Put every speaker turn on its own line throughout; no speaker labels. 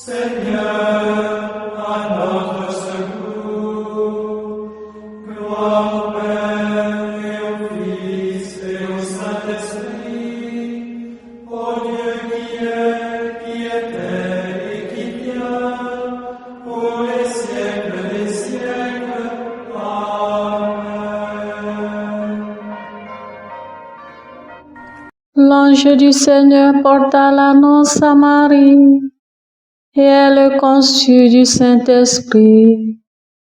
Seigneur, à notre secours. Gloire au Père et au Fils et au Saint-Esprit, au Dieu qui est, qui était et qui vient, pour les siècles des siècles. Amen.
L'ange du Seigneur porta l'annonce à Marie, et elle conçut du Saint-Esprit.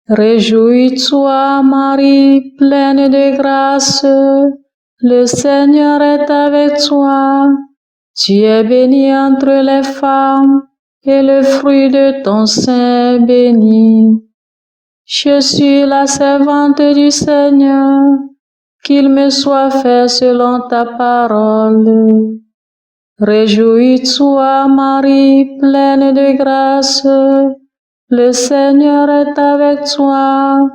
Réjouis-toi, Marie, pleine de grâce, le Seigneur est avec toi. Tu es bénie entre les femmes, et le fruit de ton sein est béni. Je suis la servante du Seigneur, qu'il me soit fait selon ta parole. Réjouis-toi, Marie, pleine de grâce, le Seigneur est avec toi.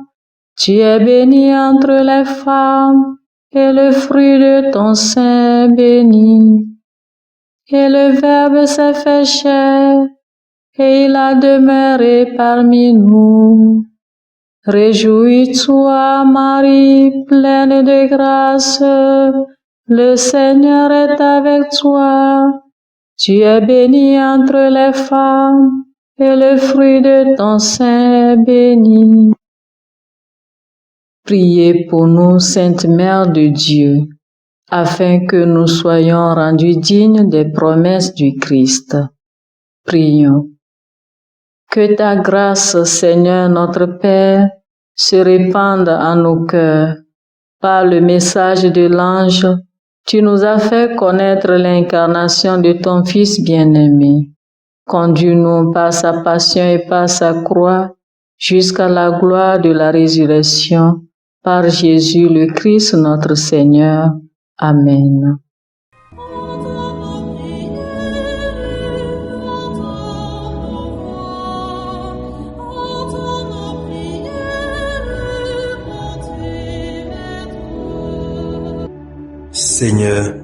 Tu es bénie entre les femmes, et le fruit de ton sein est béni. Et le Verbe s'est fait chair, et il a demeuré parmi nous. Réjouis-toi, Marie, pleine de grâce, le Seigneur est avec toi. Tu es bénie entre les femmes, et le fruit de ton sein est béni. Priez pour nous, Sainte Mère de Dieu, afin que nous soyons rendus dignes des promesses du Christ. Prions. Que ta grâce, Seigneur notre Père, se répande en nos cœurs. Par le message de l'ange, tu nous as fait connaître l'incarnation de ton Fils bien-aimé. Conduis-nous par sa passion et par sa croix jusqu'à la gloire de la résurrection. Par Jésus le Christ notre Seigneur. Amen.
Seigneur,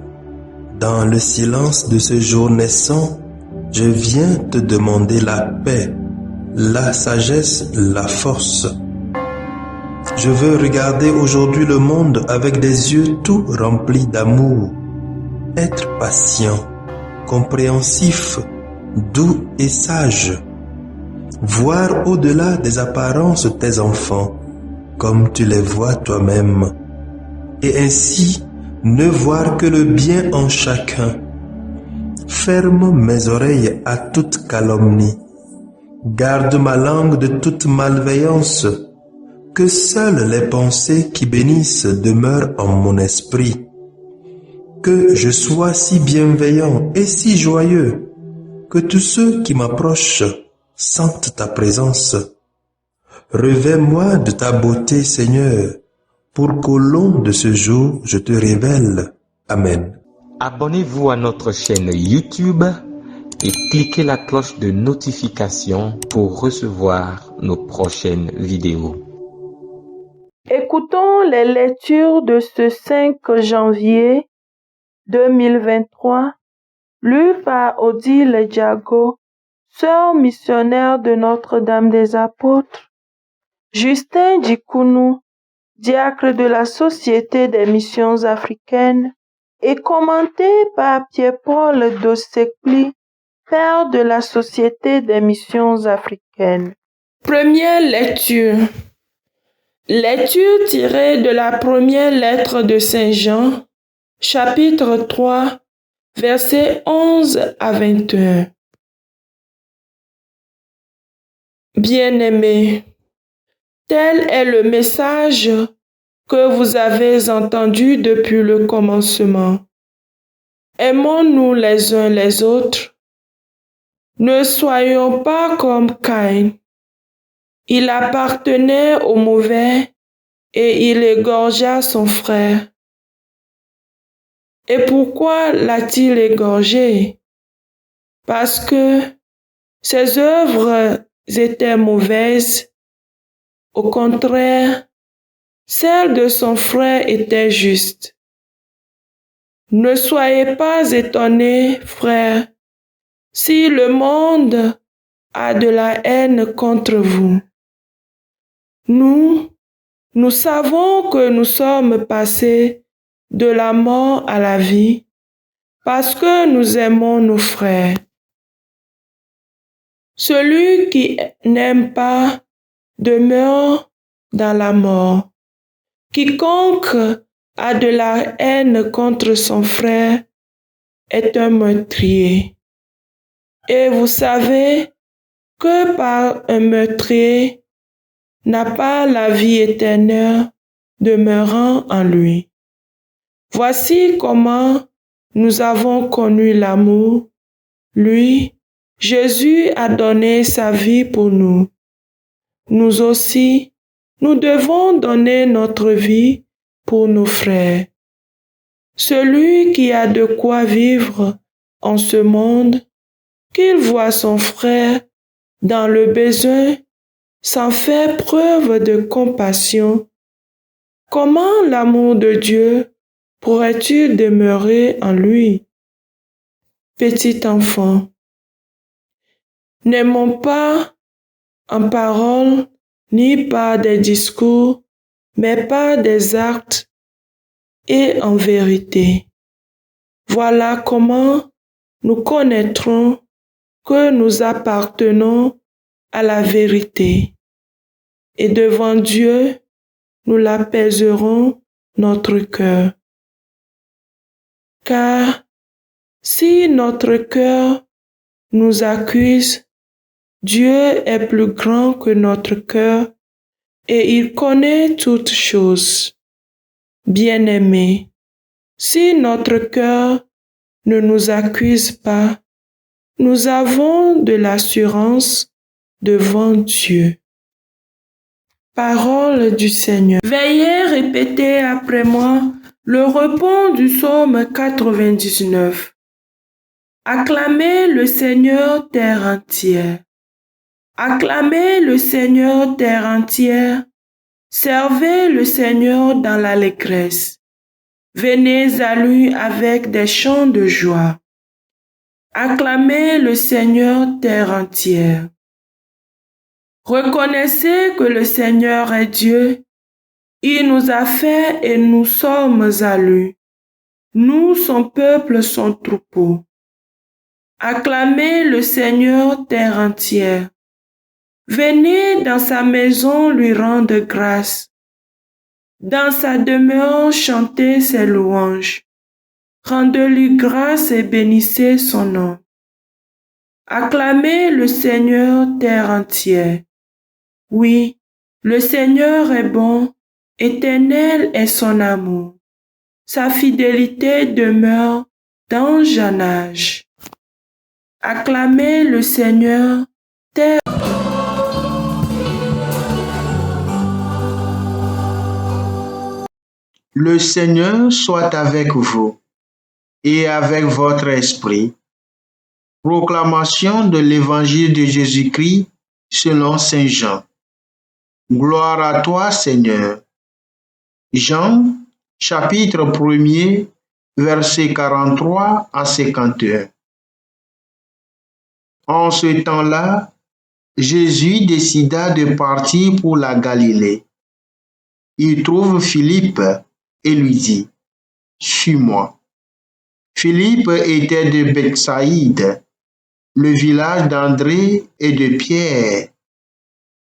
dans le silence de ce jour naissant, je viens te demander la paix, la sagesse, la force. Je veux regarder aujourd'hui le monde avec des yeux tout remplis d'amour, être patient, compréhensif, doux et sage, voir au-delà des apparences tes enfants, comme tu les vois toi-même, et ainsi ne voir que le bien en chacun. Ferme mes oreilles à toute calomnie. Garde ma langue de toute malveillance. Que seules les pensées qui bénissent demeurent en mon esprit. Que je sois si bienveillant et si joyeux, que tous ceux qui m'approchent sentent ta présence. Revêts-moi de ta beauté, Seigneur, pour qu'au long de ce jour, je te révèle. Amen.
Abonnez-vous à notre chaîne YouTube et cliquez la cloche de notification pour recevoir nos prochaines vidéos.
Écoutons les lectures de ce 5 janvier 2023, lues par Odile Diago, sœur missionnaire de Notre-Dame des Apôtres, Justin Djikounou, diacre de la Société des Missions Africaines, et commenté par Pierre-Paul Dossekli, père de la Société des Missions Africaines. Première lecture. Lecture tirée de la première lettre de Saint Jean, chapitre 3, versets 11 à 21. Bien-aimés, tel est le message que vous avez entendu depuis le commencement. Aimons-nous les uns les autres. Ne soyons pas comme Caïn. Il appartenait au mauvais et il égorgea son frère. Et pourquoi l'a-t-il égorgé? Parce que ses œuvres étaient mauvaises. Au contraire, celles de son frère étaient justes. Ne soyez pas étonnés, frères, si le monde a de la haine contre vous. Nous savons que nous sommes passés de la mort à la vie parce que nous aimons nos frères. Celui qui n'aime pas demeure dans la mort. Quiconque a de la haine contre son frère est un meurtrier. Et vous savez que par un meurtrier n'a pas la vie éternelle demeurant en lui. Voici comment nous avons connu l'amour. Lui, Jésus a donné sa vie pour nous. Nous aussi, nous devons donner notre vie pour nos frères. Celui qui a de quoi vivre en ce monde, qu'il voit son frère dans le besoin, sans faire preuve de compassion, comment l'amour de Dieu pourrait-il demeurer en lui? Petit enfant, n'aimons pas en parole ni par des discours, mais par des actes et en vérité. Voilà comment nous connaîtrons que nous appartenons à la vérité. Et devant Dieu, nous l'apaiserons notre cœur. Car si notre cœur nous accuse, Dieu est plus grand que notre cœur et il connaît toutes choses. Bien-aimés, si notre cœur ne nous accuse pas, nous avons de l'assurance devant Dieu. Parole du Seigneur. Veuillez répéter après moi le repos du psaume 99. Acclamez le Seigneur terre entière. Acclamez le Seigneur terre entière. Servez le Seigneur dans l'allégresse. Venez à lui avec des chants de joie. Acclamez le Seigneur terre entière. Reconnaissez que le Seigneur est Dieu. Il nous a fait et nous sommes à lui. Nous, son peuple, son troupeau. Acclamez le Seigneur terre entière. Venez dans sa maison lui rendre grâce. Dans sa demeure chantez ses louanges. Rendez-lui grâce et bénissez son nom. Acclamez le Seigneur terre entière. Oui, le Seigneur est bon, éternel est son amour. Sa fidélité demeure d'âge en âge. Acclamez le Seigneur terre.
Le Seigneur soit avec vous et avec votre esprit. Proclamation de l'Évangile de Jésus-Christ selon Saint Jean. Gloire à toi, Seigneur. Jean, chapitre 1er, versets 43 à 51. En ce temps-là, Jésus décida de partir pour la Galilée. Il trouve Philippe et lui dit, « Suis-moi ». Philippe était de Bethsaïde, le village d'André et de Pierre.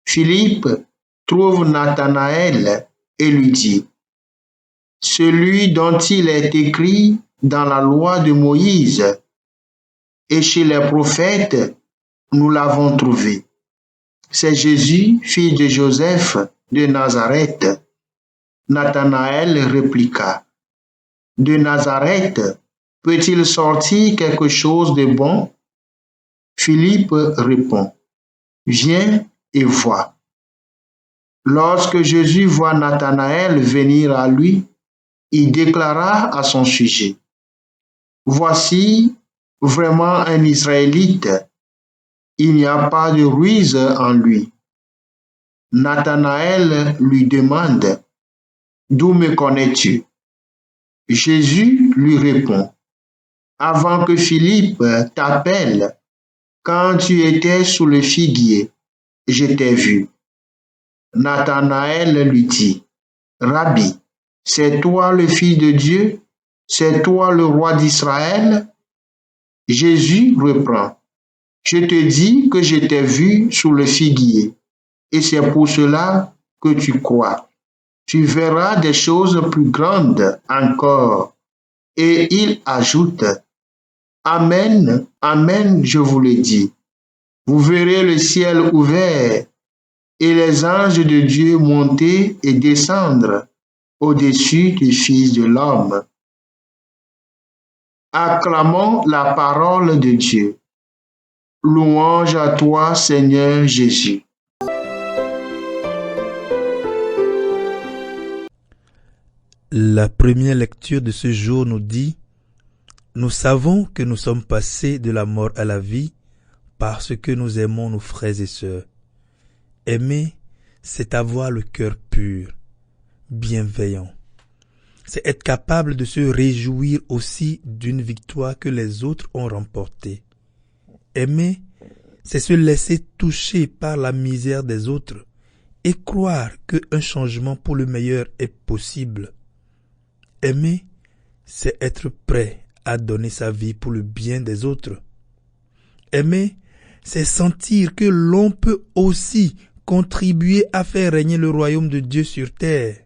Philippe trouve Nathanaël et lui dit, « Celui dont il est écrit dans la loi de Moïse et chez les prophètes, nous l'avons trouvé. C'est Jésus, fils de Joseph de Nazareth. » Nathanaël répliqua, « De Nazareth peut-il sortir quelque chose de bon? » Philippe répond, « Viens et vois. » Lorsque Jésus voit Nathanaël venir à lui, il déclara à son sujet, « Voici vraiment un Israélite, il n'y a pas de ruse en lui. » Nathanaël lui demande, « D'où me connais-tu? » Jésus lui répond, « Avant que Philippe t'appelle, Quand tu étais sous le figuier, je t'ai vu. Nathanaël lui dit, Rabbi, c'est toi le Fils de Dieu? C'est toi le roi d'Israël? Jésus reprend, je te dis que je t'ai vu sous le figuier, et c'est pour cela que tu crois. Tu verras des choses plus grandes encore. Et il ajoute, Amen, Amen, je vous le dis. Vous verrez le ciel ouvert et les anges de Dieu monter et descendre au-dessus du Fils de l'homme. Acclamons la parole de Dieu. Louange à toi, Seigneur Jésus.
La première lecture de ce jour nous dit « Nous savons que nous sommes passés de la mort à la vie parce que nous aimons nos frères et sœurs. Aimer, c'est avoir le cœur pur, bienveillant. C'est être capable de se réjouir aussi d'une victoire que les autres ont remportée. Aimer, c'est se laisser toucher par la misère des autres et croire qu'un changement pour le meilleur est possible. Aimer, c'est être prêt à donner sa vie pour le bien des autres. Aimer, c'est sentir que l'on peut aussi contribuer à faire régner le royaume de Dieu sur terre.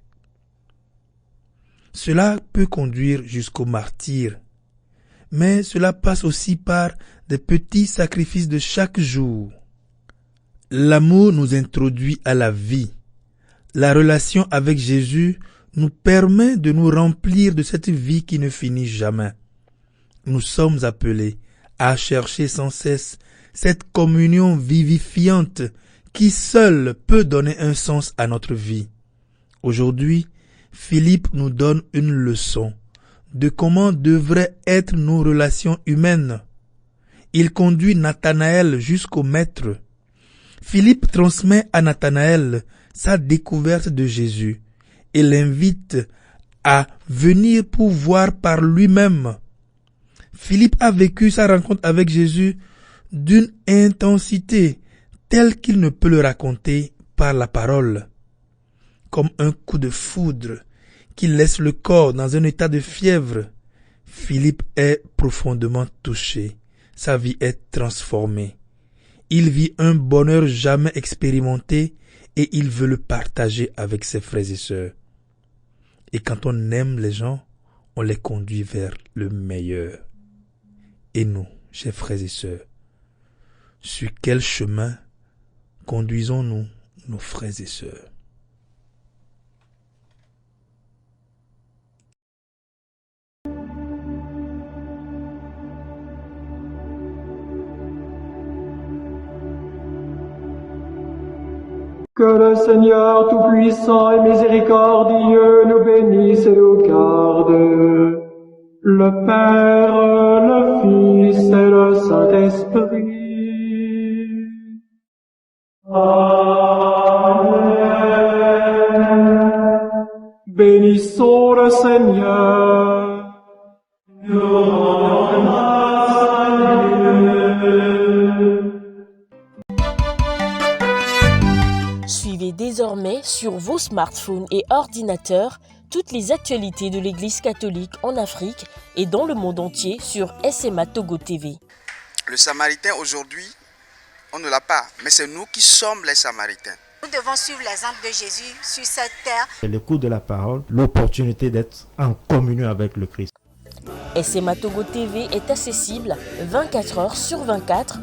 Cela peut conduire jusqu'au martyre, mais cela passe aussi par des petits sacrifices de chaque jour. L'amour nous introduit à la vie. La relation avec Jésus nous permet de nous remplir de cette vie qui ne finit jamais. Nous sommes appelés à chercher sans cesse cette communion vivifiante qui seule peut donner un sens à notre vie. Aujourd'hui, Philippe nous donne une leçon de comment devraient être nos relations humaines. Il conduit Nathanaël jusqu'au Maître. Philippe transmet à Nathanaël sa découverte de Jésus et l'invite à venir pour voir par lui-même. Philippe a vécu sa rencontre avec Jésus d'une intensité telle qu'il ne peut le raconter par la parole. Comme un coup de foudre qui laisse le corps dans un état de fièvre, Philippe est profondément touché. Sa vie est transformée. Il vit un bonheur jamais expérimenté et il veut le partager avec ses frères et sœurs. Et quand on aime les gens, on les conduit vers le meilleur. Et nous, chers frères et sœurs, sur quel chemin conduisons-nous nos frères et sœurs?
Que le Seigneur Tout-Puissant et Miséricordieux nous bénisse et nous garde, le Père, le Fils et le Saint-Esprit. Amen. Bénissons le Seigneur. Nous rendons grâce à Dieu.
Suivez désormais sur vos smartphones et ordinateurs toutes les actualités de l'Église catholique en Afrique et dans le monde entier sur SMA Togo TV.
Le Samaritain aujourd'hui, on ne l'a pas, mais c'est nous qui sommes les Samaritains.
Nous devons suivre l'exemple de Jésus sur cette terre.
L'écoute de la parole, l'opportunité d'être en communion avec le Christ.
SMA Togo TV est accessible 24 heures sur 24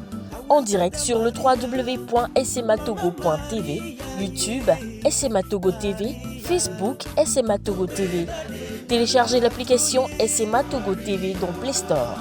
en direct sur le www.smatogo.tv, YouTube, SMA Togo TV, Facebook, SMA Togo TV. Téléchargez l'application SMA Togo TV dans Play Store.